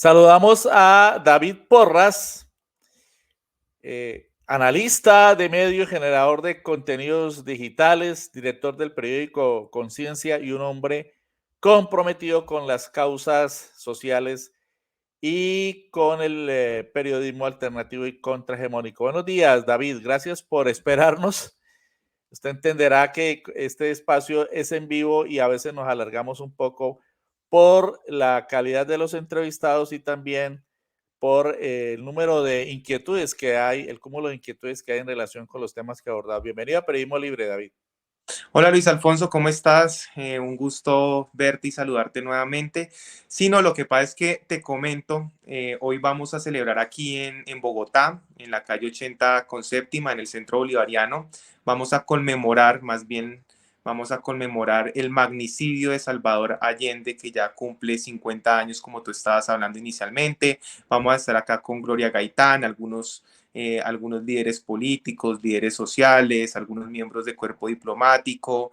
Saludamos a David Porras, analista de medios, generador de contenidos digitales, director del periódico Conciencia y un hombre comprometido con las causas sociales y con el periodismo alternativo y contrahegemónico. Buenos días, David. Gracias por esperarnos. Usted entenderá que este espacio es en vivo y a veces nos alargamos un poco por la calidad de los entrevistados y también por el número de inquietudes que hay, el cúmulo de inquietudes que hay en relación con los temas que abordamos. Bienvenido a Periodismo Libre, David. Hola Luis Alfonso, ¿cómo estás? Un gusto verte y saludarte nuevamente. Sí, no, lo que pasa es que te comento, hoy vamos a celebrar aquí en Bogotá, en la calle 80 con séptima, en el centro bolivariano. Vamos a conmemorar, más bien, vamos a conmemorar el magnicidio de Salvador Allende, que ya cumple 50 años, como tú estabas hablando inicialmente. Vamos a estar acá con Gloria Gaitán, algunos líderes políticos, líderes sociales, algunos miembros de cuerpo diplomático,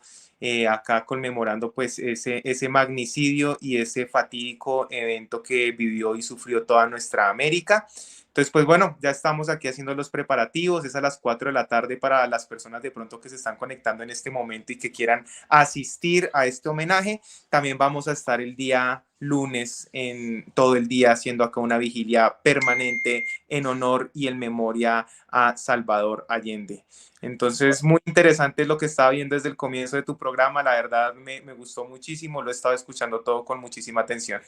acá conmemorando pues ese magnicidio y ese fatídico evento que vivió y sufrió toda nuestra América. Entonces, pues bueno, ya estamos aquí haciendo los preparativos, es a las 4 de la tarde para las personas de pronto que se están conectando en este momento y que quieran asistir a este homenaje. También vamos a estar el día lunes en todo el día haciendo acá una vigilia permanente en honor y en memoria a Salvador Allende. Entonces, muy interesante lo que estaba viendo desde el comienzo de tu programa, la verdad me gustó muchísimo, lo he estado escuchando todo con muchísima atención.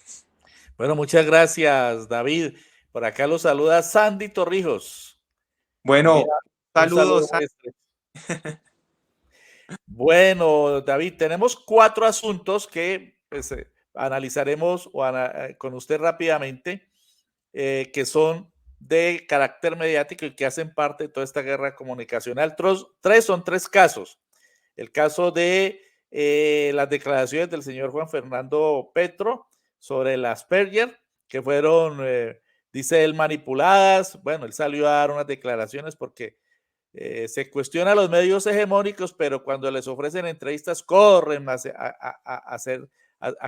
Bueno, muchas gracias, David. Por acá lo saluda Sandy Torrijos. Le envía Bueno, un saludo saludos. muy estrecho. Bueno, David, tenemos cuatro asuntos que pues, analizaremos con usted rápidamente, que son de carácter mediático y que hacen parte de toda esta guerra comunicacional. Son tres casos. El caso de las declaraciones del señor Juan Fernando Petro sobre el Asperger, que fueron, dice él, manipuladas. Bueno, él salió a dar unas declaraciones porque se cuestiona a los medios hegemónicos, pero cuando les ofrecen entrevistas, corren a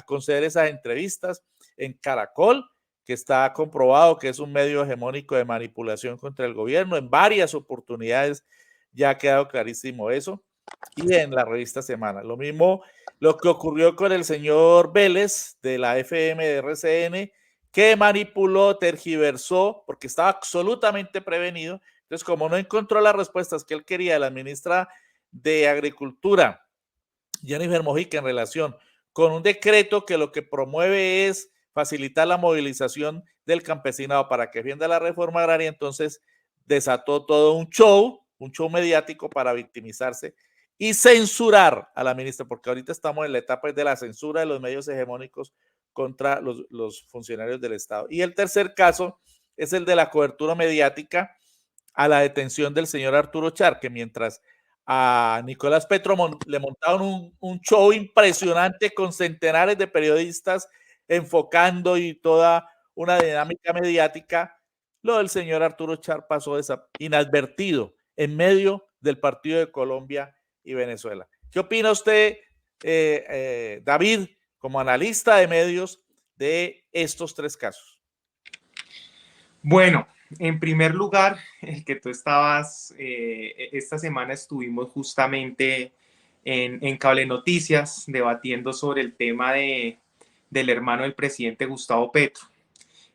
conceder esas entrevistas en Caracol, que está comprobado que es un medio hegemónico de manipulación contra el gobierno. En varias oportunidades ya ha quedado clarísimo eso. Y en la revista Semana. Lo mismo lo que ocurrió con el señor Vélez de la FM de RCN, que manipuló, tergiversó, porque estaba absolutamente prevenido. Entonces, como no encontró las respuestas que él quería de la ministra de Agricultura, Jennifer Mojica, en relación con un decreto que lo que promueve es facilitar la movilización del campesinado para que defienda la reforma agraria, entonces desató todo un show mediático para victimizarse y censurar a la ministra, porque ahorita estamos en la etapa de la censura de los medios hegemónicos contra los funcionarios del Estado. Y el tercer caso es el de la cobertura mediática a la detención del señor Arturo Char, que mientras a Nicolás Petro le montaron un show impresionante con centenares de periodistas enfocando y toda una dinámica mediática, lo del señor Arturo Char pasó inadvertido en medio del partido de Colombia y Venezuela. ¿Qué opina usted, David, como analista de medios, de estos tres casos? Bueno, en primer lugar, el que tú estabas, esta semana estuvimos justamente en Cable Noticias debatiendo sobre el tema del hermano del presidente Gustavo Petro.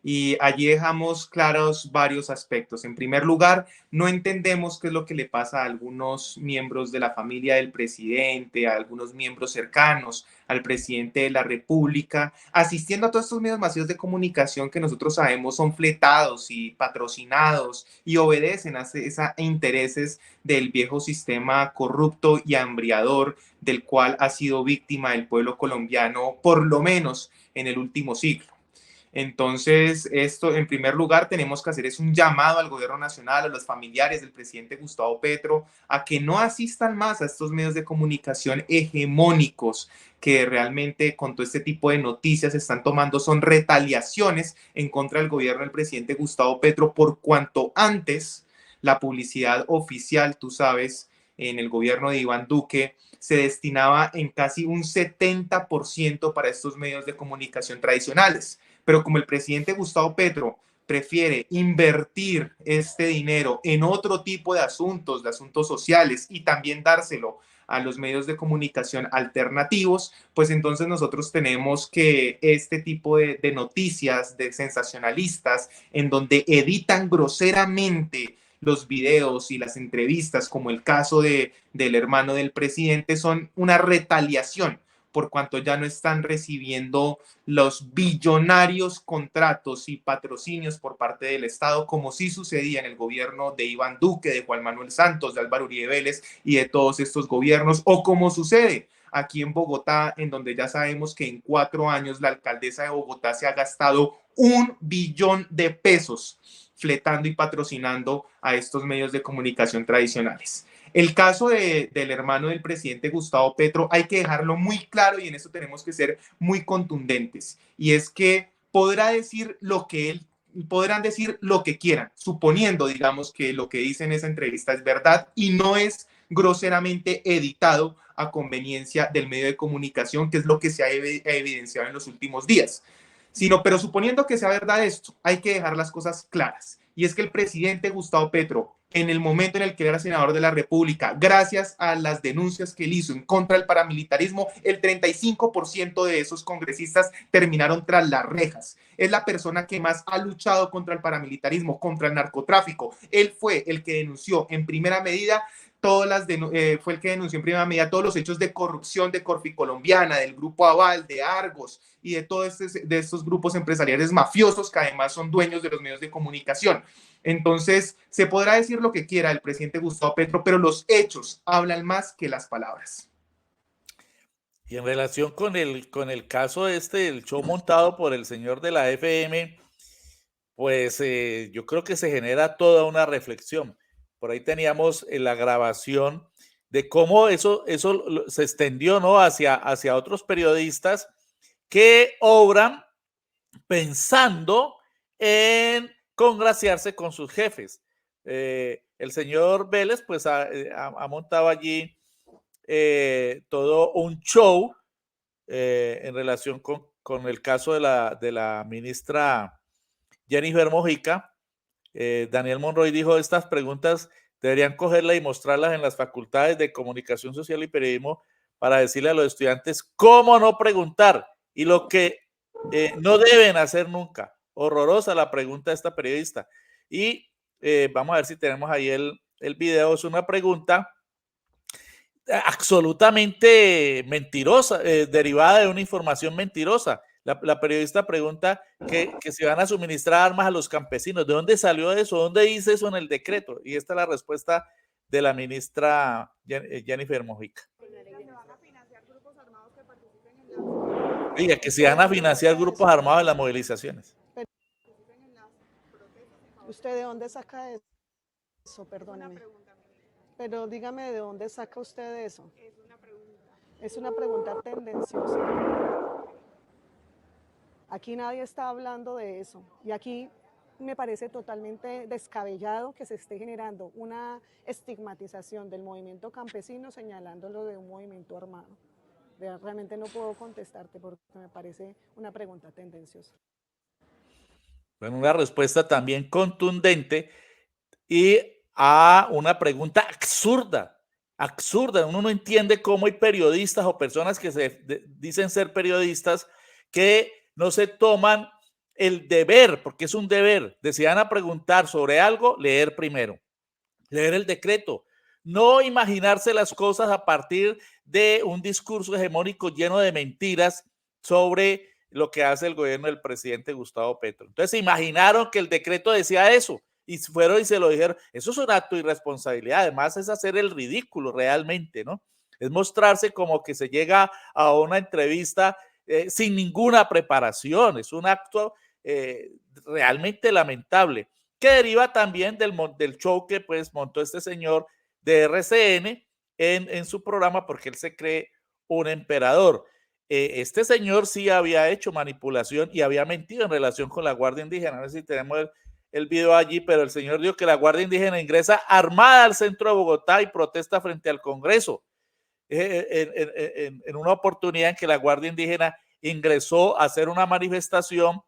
Y allí dejamos claros varios aspectos. En primer lugar, no entendemos qué es lo que le pasa a algunos miembros de la familia del presidente, a algunos miembros cercanos al presidente de la República, asistiendo a todos estos medios masivos de comunicación que nosotros sabemos son fletados y patrocinados y obedecen a intereses del viejo sistema corrupto y hambriador del cual ha sido víctima el pueblo colombiano, por lo menos en el último siglo. Entonces, esto en primer lugar tenemos que hacer es un llamado al gobierno nacional, a los familiares del presidente Gustavo Petro, a que no asistan más a estos medios de comunicación hegemónicos que realmente con todo este tipo de noticias están tomando, son retaliaciones en contra del gobierno del presidente Gustavo Petro por cuanto antes la publicidad oficial, tú sabes, en el gobierno de Iván Duque se destinaba en casi un 70% para estos medios de comunicación tradicionales. Pero como el presidente Gustavo Petro prefiere invertir este dinero en otro tipo de asuntos sociales, y también dárselo a los medios de comunicación alternativos, pues entonces nosotros tenemos que este tipo de noticias, de sensacionalistas, en donde editan groseramente los videos y las entrevistas, como el caso del hermano del presidente, son una retaliación por cuanto ya no están recibiendo los billonarios contratos y patrocinios por parte del Estado, como sí sucedía en el gobierno de Iván Duque, de Juan Manuel Santos, de Álvaro Uribe Vélez y de todos estos gobiernos, o como sucede aquí en Bogotá, en donde ya sabemos que en 4 años la alcaldesa de Bogotá se ha gastado 1 billón de pesos fletando y patrocinando a estos medios de comunicación tradicionales. El caso del hermano del presidente Gustavo Petro hay que dejarlo muy claro, y en eso tenemos que ser muy contundentes, y es que podrán decir lo que quieran, suponiendo, digamos, que lo que dice en esa entrevista es verdad y no es groseramente editado a conveniencia del medio de comunicación, que es lo que se ha evidenciado en los últimos días. Pero suponiendo que sea verdad esto, hay que dejar las cosas claras. Y es que el presidente Gustavo Petro, en el momento en el que era senador de la República, gracias a las denuncias que él hizo en contra del paramilitarismo, el 35% de esos congresistas terminaron tras las rejas. Es la persona que más ha luchado contra el paramilitarismo, contra el narcotráfico. Él fue el que denunció en primera medida fue el que denunció en primera medida todos los hechos de corrupción de Corficolombiana, del Grupo Aval, de Argos y de todos estos grupos empresariales mafiosos que además son dueños de los medios de comunicación. Entonces, se podrá decir lo que quiera el presidente Gustavo Petro, pero los hechos hablan más que las palabras. Y en relación con el caso el show montado por el señor de la FM, pues yo creo que se genera toda una reflexión. Por ahí teníamos la grabación de cómo eso se extendió, ¿no?, hacia otros periodistas que obran pensando en congraciarse con sus jefes. El señor Vélez pues ha montado allí todo un show en relación con el caso de la ministra Jennifer Mojica. Daniel Monroy dijo: estas preguntas deberían cogerlas y mostrarlas en las facultades de comunicación social y periodismo para decirle a los estudiantes cómo no preguntar y lo que no deben hacer nunca. Horrorosa la pregunta de esta periodista. Y vamos a ver si tenemos ahí el video. Es una pregunta absolutamente mentirosa, derivada de una información mentirosa. La periodista pregunta que si van a suministrar armas a los campesinos. ¿De dónde salió eso? ¿Dónde dice eso en el decreto? Y esta es la respuesta de la ministra Jennifer Mojica. Diga que se van a financiar grupos armados en las movilizaciones. ¿Usted de dónde saca eso? Perdóneme. Pero dígame, ¿de dónde saca usted eso? Es una pregunta tendenciosa. Aquí nadie está hablando de eso. Y aquí me parece totalmente descabellado que se esté generando una estigmatización del movimiento campesino señalándolo de un movimiento armado. Realmente no puedo contestarte porque me parece una pregunta tendenciosa. Bueno, una respuesta también contundente y a una pregunta absurda. Uno no entiende cómo hay periodistas o personas que dicen ser periodistas que no se toman el deber, porque es un deber, de si van a preguntar sobre algo, leer primero, leer el decreto, no imaginarse las cosas a partir de un discurso hegemónico lleno de mentiras sobre lo que hace el gobierno del presidente Gustavo Petro. Entonces se imaginaron que el decreto decía eso y fueron y se lo dijeron. Eso es un acto de irresponsabilidad. Además es hacer el ridículo realmente, ¿no? Es mostrarse como que se llega a una entrevista sin ninguna preparación. Es un acto realmente lamentable, que deriva también del show que pues montó este señor de RCN en su programa, porque él se cree un emperador. Este señor sí había hecho manipulación y había mentido en relación con la Guardia Indígena. No sé si tenemos el video allí, pero el señor dijo que la Guardia Indígena ingresa armada al centro de Bogotá y protesta frente al Congreso. En una oportunidad en que la Guardia Indígena ingresó a hacer una manifestación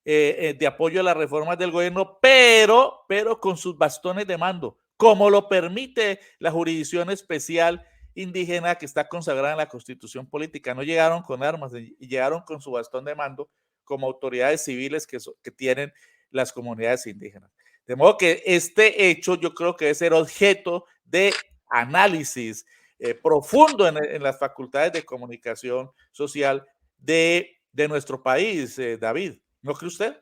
de apoyo a las reformas del gobierno, pero con sus bastones de mando, como lo permite la jurisdicción especial indígena que está consagrada en la Constitución política. No llegaron con armas, llegaron con su bastón de mando como autoridades civiles que tienen las comunidades indígenas. De modo que este hecho yo creo que debe ser objeto de análisis profundo en las facultades de comunicación social de nuestro país, David. ¿No cree usted?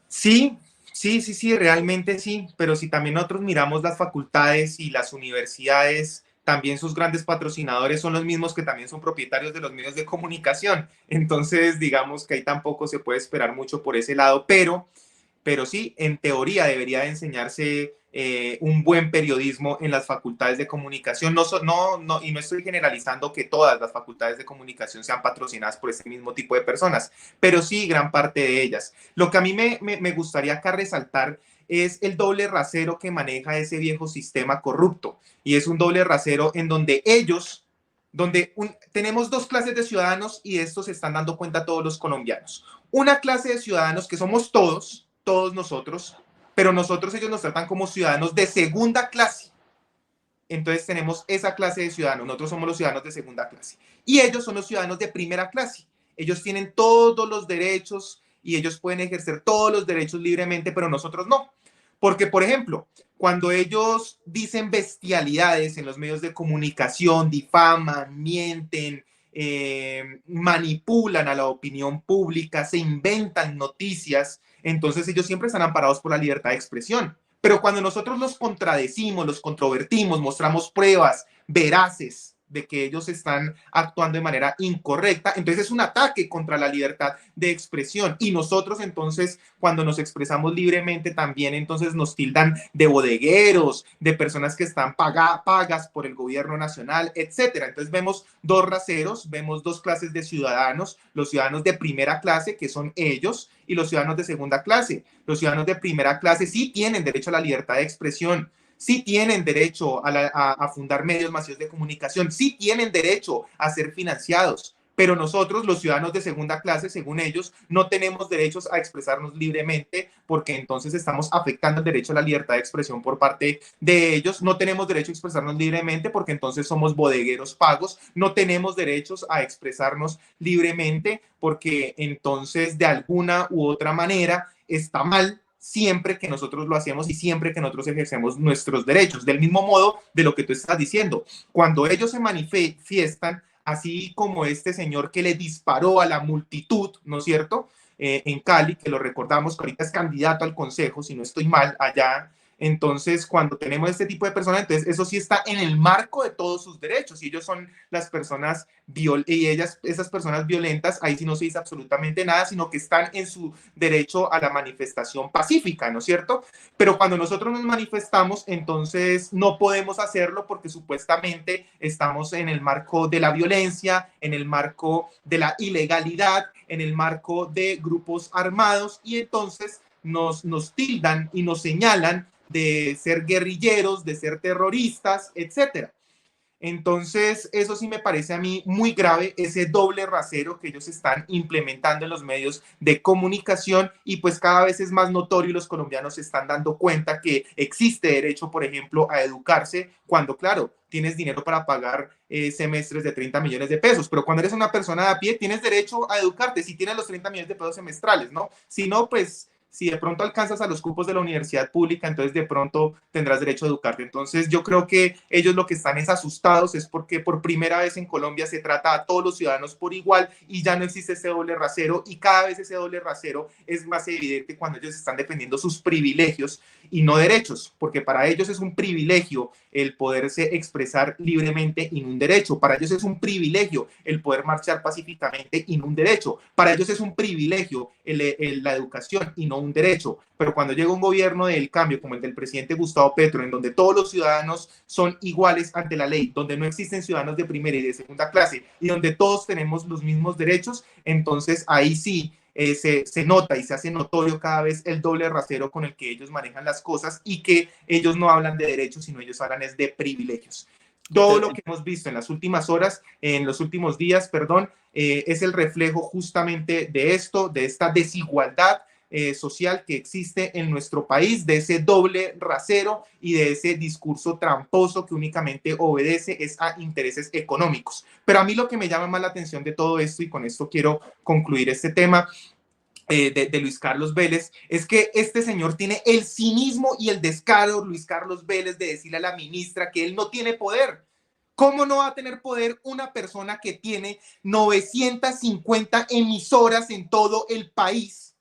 Sí, sí, realmente sí, pero si también nosotros miramos las facultades y las universidades, también sus grandes patrocinadores son los mismos que también son propietarios de los medios de comunicación. Entonces, digamos que ahí tampoco se puede esperar mucho por ese lado, pero sí, en teoría debería de enseñarse un buen periodismo en las facultades de comunicación. Y no estoy generalizando que todas las facultades de comunicación sean patrocinadas por ese mismo tipo de personas, pero sí gran parte de ellas. Lo que a mí me gustaría acá resaltar es el doble rasero que maneja ese viejo sistema corrupto. Y es un doble rasero en donde tenemos dos clases de ciudadanos y de esto se están dando cuenta todos los colombianos. Una clase de ciudadanos que somos todos nosotros, pero ellos nos tratan como ciudadanos de segunda clase. Entonces tenemos esa clase de ciudadanos, nosotros somos los ciudadanos de segunda clase. Y ellos son los ciudadanos de primera clase. Ellos tienen todos los derechos y ellos pueden ejercer todos los derechos libremente, pero nosotros no. Porque, por ejemplo, cuando ellos dicen bestialidades en los medios de comunicación, difaman, mienten, manipulan a la opinión pública, se inventan noticias, entonces ellos siempre están amparados por la libertad de expresión. Pero cuando nosotros los contradecimos, los controvertimos, mostramos pruebas veraces de que ellos están actuando de manera incorrecta, entonces es un ataque contra la libertad de expresión. Y nosotros entonces, cuando nos expresamos libremente, también entonces nos tildan de bodegueros, de personas que están pagas por el gobierno nacional, etcétera. Entonces vemos dos raseros, vemos dos clases de ciudadanos, los ciudadanos de primera clase, que son ellos, y los ciudadanos de segunda clase. Los ciudadanos de primera clase sí tienen derecho a la libertad de expresión, sí tienen derecho a fundar medios masivos de comunicación, sí tienen derecho a ser financiados, pero nosotros, los ciudadanos de segunda clase, según ellos, no tenemos derechos a expresarnos libremente porque entonces estamos afectando el derecho a la libertad de expresión por parte de ellos, no tenemos derecho a expresarnos libremente porque entonces somos bodegueros pagos, no tenemos derechos a expresarnos libremente porque entonces de alguna u otra manera está mal siempre que nosotros lo hacemos y siempre que nosotros ejercemos nuestros derechos. Del mismo modo de lo que tú estás diciendo, cuando ellos se manifiestan, así como este señor que le disparó a la multitud, ¿no es cierto? En Cali, que lo recordamos, que ahorita es candidato al consejo, si no estoy mal, allá. Entonces, cuando tenemos este tipo de personas, entonces eso sí está en el marco de todos sus derechos. Y ellos son las personas esas personas violentas, ahí sí no se dice absolutamente nada, sino que están en su derecho a la manifestación pacífica, ¿no es cierto? Pero cuando nosotros nos manifestamos, entonces no podemos hacerlo porque supuestamente estamos en el marco de la violencia, en el marco de la ilegalidad, en el marco de grupos armados y entonces nos tildan y nos señalan de ser guerrilleros, de ser terroristas, etcétera. Entonces, eso sí me parece a mí muy grave, ese doble rasero que ellos están implementando en los medios de comunicación y pues cada vez es más notorio y los colombianos se están dando cuenta que existe derecho, por ejemplo, a educarse cuando, claro, tienes dinero para pagar semestres de 30 millones de pesos, pero cuando eres una persona de a pie tienes derecho a educarte si tienes los 30 millones de pesos semestrales, ¿no? Si no, pues si de pronto alcanzas a los cupos de la universidad pública, entonces de pronto tendrás derecho a educarte. Entonces yo creo que ellos lo que están es asustados, es porque por primera vez en Colombia se trata a todos los ciudadanos por igual y ya no existe ese doble rasero y cada vez ese doble rasero es más evidente cuando ellos están defendiendo sus privilegios y no derechos, porque para ellos es un privilegio el poderse expresar libremente y no un derecho. Para ellos es un privilegio el poder marchar pacíficamente y no un derecho. Para ellos es un privilegio la educación y no un derecho. Pero cuando llega un gobierno del cambio como el del presidente Gustavo Petro, en donde todos los ciudadanos son iguales ante la ley, donde no existen ciudadanos de primera y de segunda clase y donde todos tenemos los mismos derechos, entonces ahí sí se nota y se hace notorio cada vez el doble rasero con el que ellos manejan las cosas y que ellos no hablan de derechos, sino ellos hablan es de privilegios. Todo lo que hemos visto en las últimas horas, en los últimos días, perdón, es el reflejo justamente de esto, de esta desigualdad social que existe en nuestro país, de ese doble rasero y de ese discurso tramposo que únicamente obedece es a intereses económicos. Pero a mí lo que me llama más la atención de todo esto, y con esto quiero concluir este tema, de Luis Carlos Vélez, es que este señor tiene el cinismo y el descaro, Luis Carlos Vélez, de decirle a la ministra que él no tiene poder. ¿Cómo no va a tener poder una persona que tiene 950 emisoras en todo el país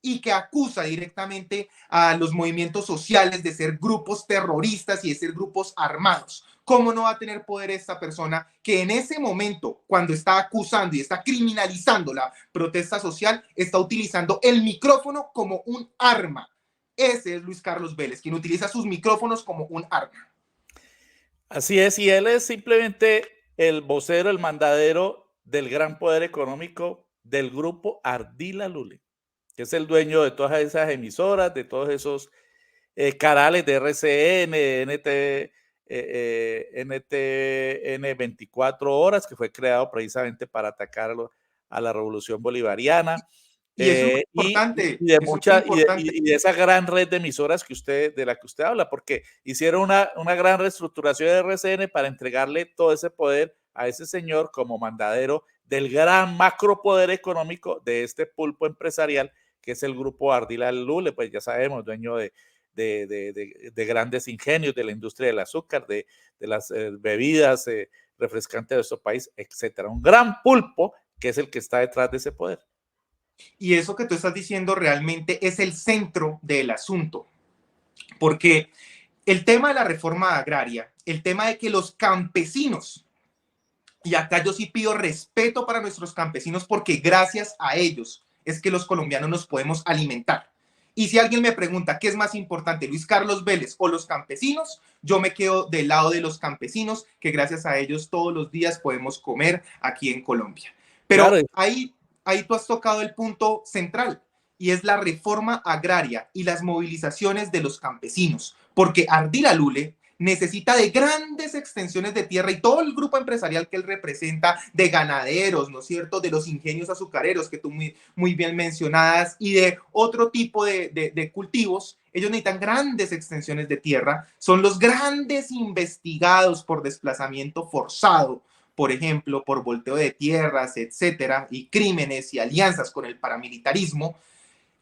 y que acusa directamente a los movimientos sociales de ser grupos terroristas y de ser grupos armados? ¿Cómo no va a tener poder esta persona que en ese momento, cuando está acusando y está criminalizando la protesta social, está utilizando el micrófono como un arma? Ese es Luis Carlos Vélez, quien utiliza sus micrófonos como un arma. Así es, y él es simplemente el vocero, el mandadero del gran poder económico del grupo Ardila Lule, que es el dueño de todas esas emisoras, de todos esos canales de RCN, NTN 24 horas, que fue creado precisamente para atacar a la revolución bolivariana. Y eso es importante. Y de esa gran red de emisoras de la que usted habla, porque hicieron una gran reestructuración de RCN para entregarle todo ese poder a ese señor como mandadero del gran macropoder económico de este pulpo empresarial que es el grupo Ardila Lule, pues ya sabemos, dueño de grandes ingenios, de la industria del azúcar, de las bebidas refrescantes de nuestro país, etcétera. Un gran pulpo que es el que está detrás de ese poder. Y eso que tú estás diciendo realmente es el centro del asunto, porque el tema de la reforma agraria, el tema de que los campesinos, y acá yo sí pido respeto para nuestros campesinos porque gracias a ellos es que los colombianos nos podemos alimentar. Y si alguien me pregunta qué es más importante, Luis Carlos Vélez o los campesinos, yo me quedo del lado de los campesinos, que gracias a ellos todos los días podemos comer aquí en Colombia. Pero claro, ahí tú has tocado el punto central, y es la reforma agraria y las movilizaciones de los campesinos, porque Ardila Lule necesita de grandes extensiones de tierra y todo el grupo empresarial que él representa, de ganaderos, ¿no es cierto?, de los ingenios azucareros que tú muy bien mencionadas y de otro tipo de cultivos. Ellos necesitan grandes extensiones de tierra, son los grandes investigados por desplazamiento forzado, por ejemplo, por volteo de tierras, etcétera, y crímenes y alianzas con el paramilitarismo.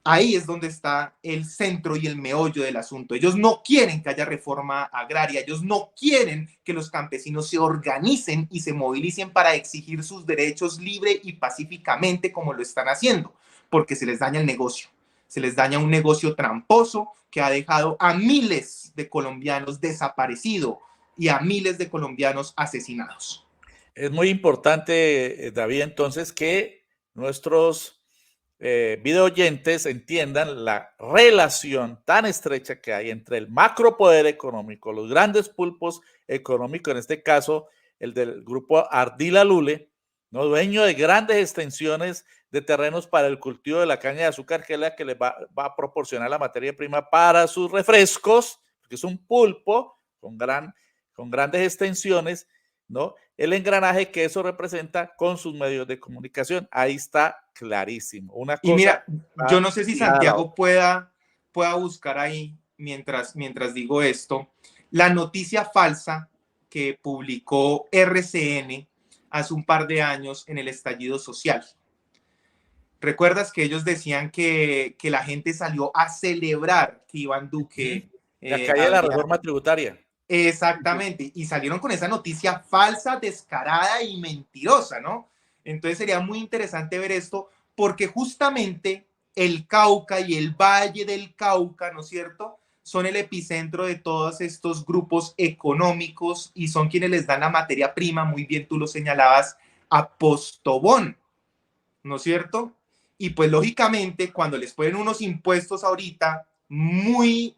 Ahí es donde está el centro y el meollo del asunto. Ellos no quieren que haya reforma agraria, ellos no quieren que los campesinos se organicen y se movilicen para exigir sus derechos libre y pacíficamente como lo están haciendo, porque se les daña el negocio. Se les daña un negocio tramposo que ha dejado a miles de colombianos desaparecidos y a miles de colombianos asesinados. Es muy importante, David, entonces, que nuestros video oyentes entiendan la relación tan estrecha que hay entre el macropoder económico, los grandes pulpos económicos, en este caso el del grupo Ardila Lule, ¿no?, dueño de grandes extensiones de terrenos para el cultivo de la caña de azúcar, que es la que les va a proporcionar la materia prima para sus refrescos, porque es un pulpo con grandes extensiones, ¿no? El engranaje que eso representa con sus medios de comunicación. Ahí está clarísimo. Una cosa, y mira, yo no sé si Santiago pueda buscar ahí, mientras digo esto, la noticia falsa que publicó RCN hace un par de años en el estallido social. ¿Recuerdas que ellos decían que la gente salió a celebrar que Iván Duque... la calle de la reforma tributaria. Exactamente, y salieron con esa noticia falsa, descarada y mentirosa, ¿no? Entonces sería muy interesante ver esto, porque justamente el Cauca y el Valle del Cauca, ¿no es cierto?, son el epicentro de todos estos grupos económicos y son quienes les dan la materia prima, muy bien tú lo señalabas, a Postobón, ¿no es cierto? Y pues lógicamente cuando les ponen unos impuestos ahorita muy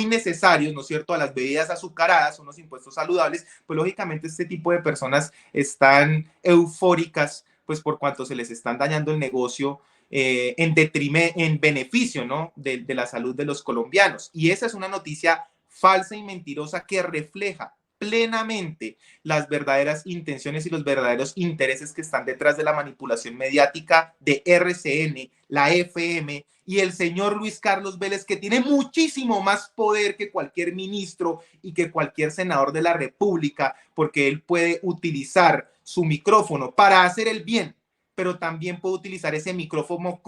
necesarios, ¿no es cierto?, a las bebidas azucaradas, unos impuestos saludables, pues lógicamente este tipo de personas están eufóricas, pues por cuanto se les están dañando el negocio en beneficio, ¿no?, de la salud de los colombianos. Y esa es una noticia falsa y mentirosa que refleja plenamente las verdaderas intenciones y los verdaderos intereses que están detrás de la manipulación mediática de RCN, la FM y el señor Luis Carlos Vélez, que tiene muchísimo más poder que cualquier ministro y que cualquier senador de la República, porque él puede utilizar su micrófono para hacer el bien, pero también puede utilizar ese micrófono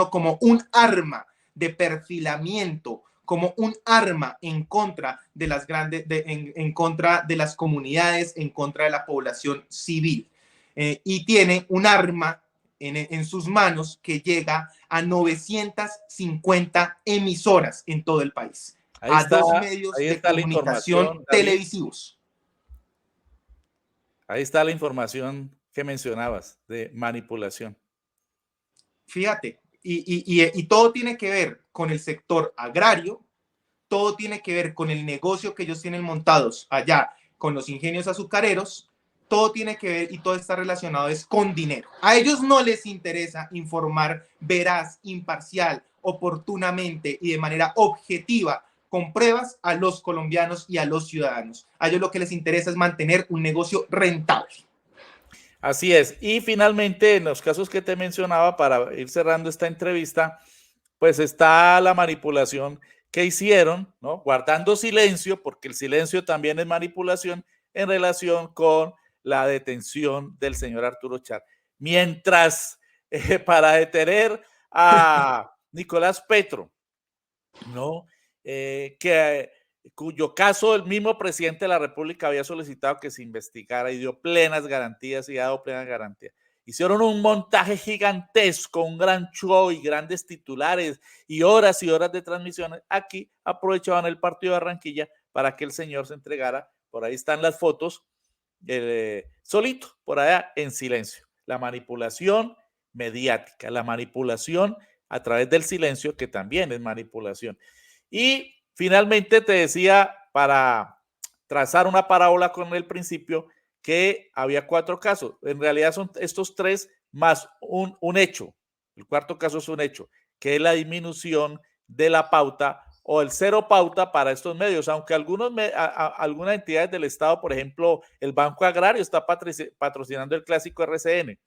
como un arma de perfilamiento, como un arma en contra de las en contra de las comunidades, en contra de la población civil. Y tiene un arma en sus manos que llega a 950 emisoras en todo el país, Ahí a está, 2 medios ahí de está la comunicación información, David. televisivos. Ahí está la información que mencionabas de manipulación. Fíjate, y todo tiene que ver con el sector agrario, todo tiene que ver con el negocio que ellos tienen montados allá, con los ingenios azucareros, todo tiene que ver y todo está relacionado es con dinero. A ellos no les interesa informar veraz, imparcial, oportunamente y de manera objetiva, con pruebas a los colombianos y a los ciudadanos. A ellos lo que les interesa es mantener un negocio rentable. Así es. Y finalmente, en los casos que te mencionaba, para ir cerrando esta entrevista, pues está la manipulación que hicieron, ¿no? Guardando silencio, porque el silencio también es manipulación en relación con la detención del señor Arturo Char. Mientras, para detener a Nicolás Petro, ¿no? Cuyo caso el mismo presidente de la República había solicitado que se investigara y dio plenas garantías y ha dado plenas garantías. Hicieron un montaje gigantesco, un gran show y grandes titulares y horas de transmisiones. Aquí aprovechaban el partido de Barranquilla para que el señor se entregara. Por ahí están las fotos, solito, por allá en silencio. La manipulación mediática, la manipulación a través del silencio, que también es manipulación. Y finalmente te decía, para trazar una parábola con el principio, que había 4 casos. En realidad son estos 3 más un hecho. El cuarto caso es un hecho, que es la disminución de la pauta o el cero pauta para estos medios, aunque algunas entidades del Estado, por ejemplo, el Banco Agrario está patrocinando el clásico RCN,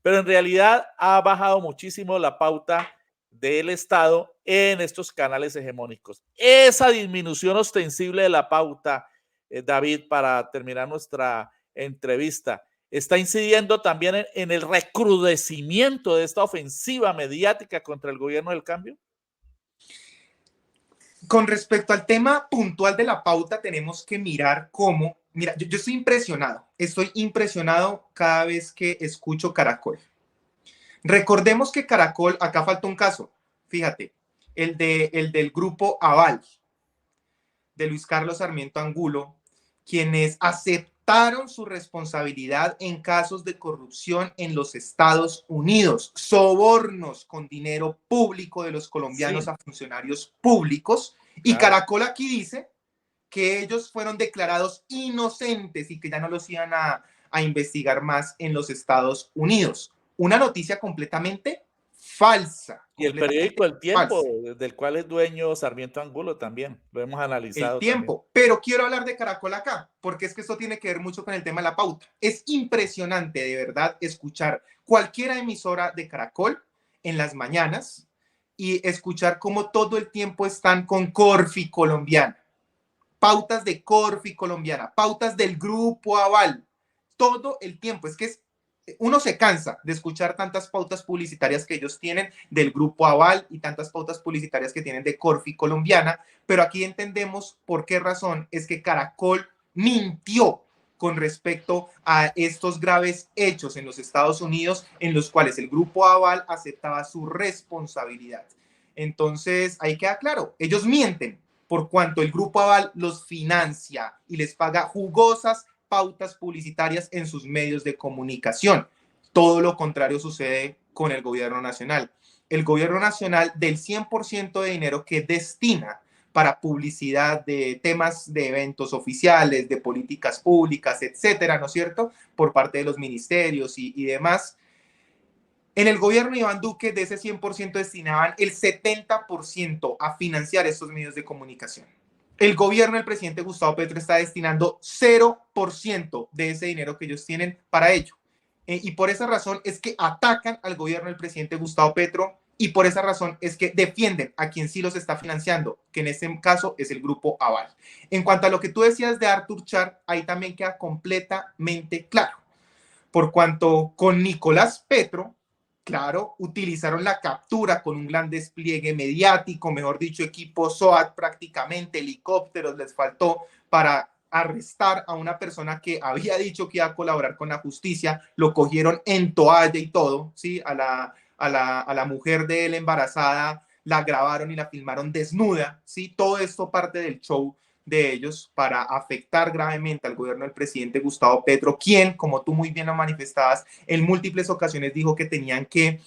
pero en realidad ha bajado muchísimo la pauta del Estado en estos canales hegemónicos. Esa disminución ostensible de la pauta, David, para terminar nuestra entrevista, está incidiendo también en el recrudecimiento de esta ofensiva mediática contra el gobierno del cambio. Con respecto al tema puntual de la pauta, tenemos que mirar cómo, mira, yo estoy impresionado cada vez que escucho Caracol. Recordemos que Caracol, acá falta un caso, fíjate, el del grupo Aval, de Luis Carlos Sarmiento Angulo, quienes aceptaron su responsabilidad en casos de corrupción en los Estados Unidos, sobornos con dinero público de los colombianos a funcionarios públicos, y Caracol aquí dice que ellos fueron declarados inocentes y que ya no los iban a investigar más en los Estados Unidos. Una noticia completamente falsa. Y el periódico El Tiempo, del cual es dueño Sarmiento Angulo también, lo hemos analizado. El Tiempo, también. Pero quiero hablar de Caracol acá, porque es que esto tiene que ver mucho con el tema de la pauta. Es impresionante, de verdad, escuchar cualquier emisora de Caracol en las mañanas y escuchar cómo todo el tiempo están con Corfi colombiana, pautas de Corfi colombiana, pautas del Grupo Aval, todo el tiempo. Es que uno se cansa de escuchar tantas pautas publicitarias que ellos tienen del Grupo Aval y tantas pautas publicitarias que tienen de Corfi colombiana, pero aquí entendemos por qué razón es que Caracol mintió con respecto a estos graves hechos en los Estados Unidos en los cuales el Grupo Aval aceptaba su responsabilidad. Entonces, ahí queda claro, ellos mienten por cuanto el Grupo Aval los financia y les paga jugosas pautas publicitarias en sus medios de comunicación. Todo lo contrario sucede con el gobierno nacional. El gobierno nacional, del 100% de dinero que destina para publicidad de temas de eventos oficiales, de políticas públicas, etcétera, ¿no es cierto?, por parte de los ministerios y demás. En el gobierno de Iván Duque, de ese 100% destinaban el 70% a financiar estos medios de comunicación. el gobierno del presidente Gustavo Petro está destinando 0% de ese dinero que ellos tienen para ello. Y por esa razón es que atacan al gobierno del presidente Gustavo Petro y por esa razón es que defienden a quien sí los está financiando, que en este caso es el Grupo Aval. En cuanto a lo que tú decías de Arthur Char, ahí también queda completamente claro. Por cuanto con Nicolás Petro, claro, utilizaron la captura con un gran despliegue mediático, mejor dicho, equipo SOAT prácticamente, helicópteros les faltó para arrestar a una persona que había dicho que iba a colaborar con la justicia, lo cogieron en toalla y todo, ¿sí? A la mujer de él embarazada la grabaron y la filmaron desnuda, ¿sí? Todo esto parte del show de ellos para afectar gravemente al gobierno del presidente Gustavo Petro, quien, como tú muy bien lo manifestabas, en múltiples ocasiones dijo que tenían que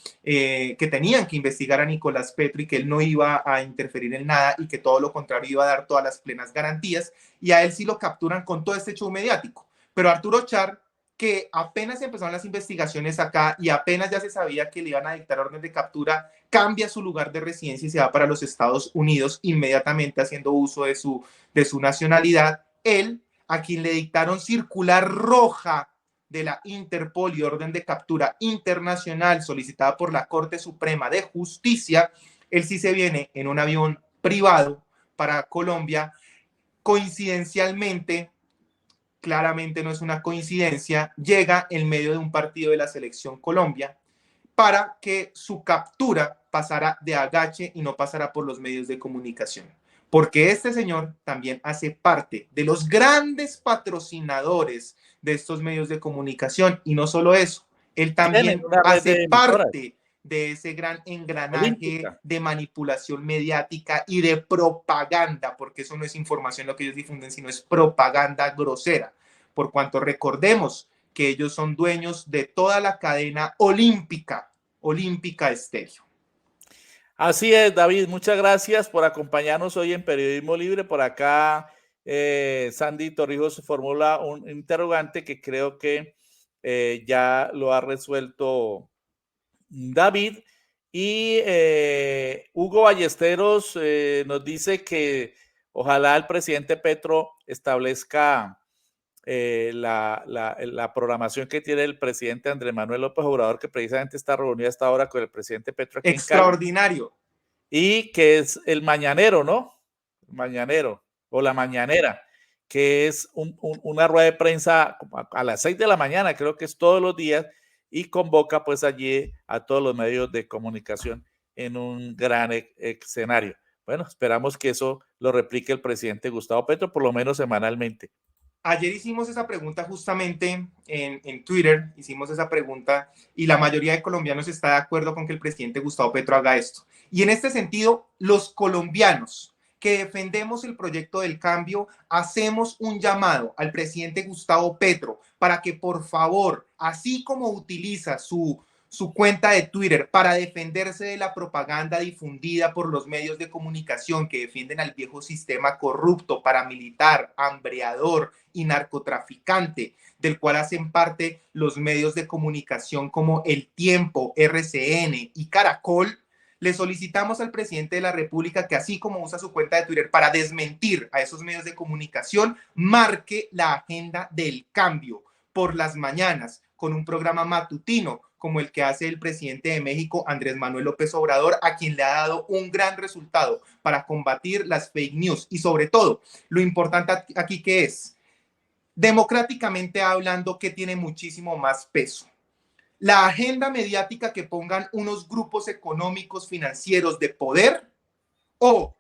investigar a Nicolás Petro y que él no iba a interferir en nada y que todo lo contrario iba a dar todas las plenas garantías, y a él sí lo capturan con todo este show mediático. Pero Arturo Char, que apenas empezaron las investigaciones acá y apenas ya se sabía que le iban a dictar orden de captura, cambia su lugar de residencia y se va para los Estados Unidos inmediatamente haciendo uso de su nacionalidad. Él, a quien le dictaron circular roja de la Interpol y orden de captura internacional solicitada por la Corte Suprema de Justicia, él sí se viene en un avión privado para Colombia. Coincidencialmente, claramente no es una coincidencia, llega en medio de un partido de la Selección Colombia para que su captura pasara de agache y no pasara por los medios de comunicación. Porque este señor también hace parte de los grandes patrocinadores de estos medios de comunicación. Y no solo eso, él también hace parte de ese gran engranaje Olímpica de manipulación mediática y de propaganda, porque eso no es información lo que ellos difunden, sino es propaganda grosera. Por cuanto recordemos que ellos son dueños de toda la cadena olímpica Estéreo. Así es, David, muchas gracias por acompañarnos hoy en Periodismo Libre. Por acá, Sandy Torrijos formula un interrogante que creo que ya lo ha resuelto David. Y Hugo Ballesteros nos dice que ojalá el presidente Petro establezca la programación que tiene el presidente Andrés Manuel López Obrador, que precisamente está reunida hasta ahora con el presidente Petro aquí Extraordinario. en Cali, y que es el mañanero, ¿no? El mañanero o la mañanera, que es una rueda de prensa a las 6 de la mañana, creo que es todos los días, y convoca pues allí a todos los medios de comunicación en un gran escenario. Bueno, esperamos que eso lo replique el presidente Gustavo Petro, por lo menos semanalmente. Ayer hicimos esa pregunta justamente en Twitter, hicimos esa pregunta y la mayoría de colombianos está de acuerdo con que el presidente Gustavo Petro haga esto. Y en este sentido, los colombianos que defendemos el proyecto del cambio, hacemos un llamado al presidente Gustavo Petro para que por favor, así como utiliza su cuenta de Twitter para defenderse de la propaganda difundida por los medios de comunicación que defienden al viejo sistema corrupto, paramilitar, hambreador y narcotraficante, del cual hacen parte los medios de comunicación como El Tiempo, RCN y Caracol. Le solicitamos al presidente de la República que, así como usa su cuenta de Twitter para desmentir a esos medios de comunicación, marque la agenda del cambio por las mañanas con un programa matutino como el que hace el presidente de México, Andrés Manuel López Obrador, a quien le ha dado un gran resultado para combatir las fake news. Y sobre todo, lo importante aquí que es, democráticamente hablando, que tiene muchísimo más peso. La agenda mediática que pongan unos grupos económicos financieros de poder o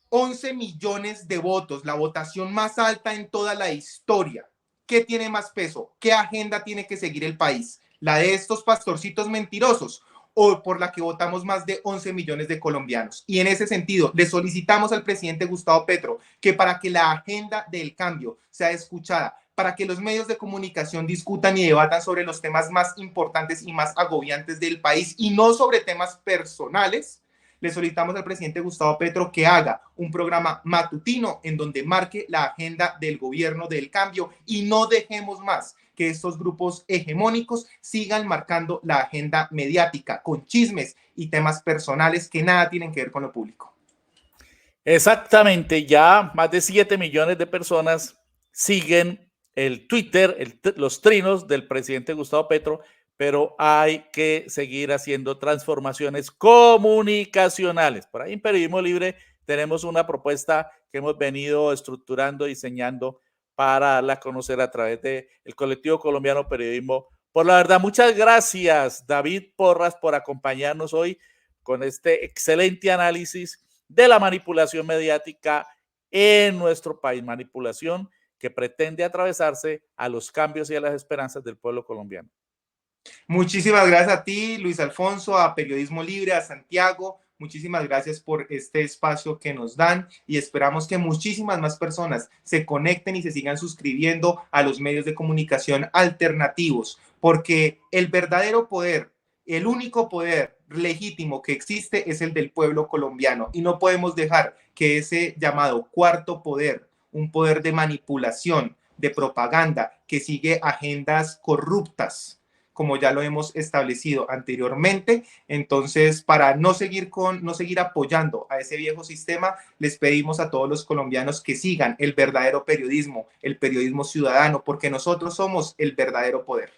11 millones de votos, la votación más alta en toda la historia. ¿Qué tiene más peso? ¿Qué agenda tiene que seguir el país? ¿La de estos pastorcitos mentirosos o por la que votamos más de 11 millones de colombianos? Y en ese sentido, le solicitamos al presidente Gustavo Petro que para que la agenda del cambio sea escuchada, para que los medios de comunicación discutan y debatan sobre los temas más importantes y más agobiantes del país y no sobre temas personales, le solicitamos al presidente Gustavo Petro que haga un programa matutino en donde marque la agenda del gobierno del cambio y no dejemos más que estos grupos hegemónicos sigan marcando la agenda mediática con chismes y temas personales que nada tienen que ver con lo público. Exactamente, ya más de 7 millones de personas siguen el Twitter, los trinos del presidente Gustavo Petro, pero hay que seguir haciendo transformaciones comunicacionales. Por ahí en Periodismo Libre tenemos una propuesta que hemos venido estructurando, diseñando para darla a conocer a través del colectivo colombiano Periodismo. Por la verdad, muchas gracias, David Porras, por acompañarnos hoy con este excelente análisis de la manipulación mediática en nuestro país, manipulación que pretende atravesarse a los cambios y a las esperanzas del pueblo colombiano. Muchísimas gracias a ti, Luis Alfonso, a Periodismo Libre, a Santiago. Muchísimas gracias por este espacio que nos dan y esperamos que muchísimas más personas se conecten y se sigan suscribiendo a los medios de comunicación alternativos, porque el verdadero poder, el único poder legítimo que existe es el del pueblo colombiano y no podemos dejar que ese llamado cuarto poder, un poder de manipulación, de propaganda, que sigue agendas corruptas, como ya lo hemos establecido anteriormente. Entonces, para no seguir apoyando a ese viejo sistema, les pedimos a todos los colombianos que sigan el verdadero periodismo, el periodismo ciudadano, porque nosotros somos el verdadero poder.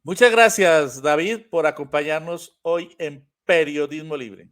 Muchas gracias, David, por acompañarnos hoy en Periodismo Libre.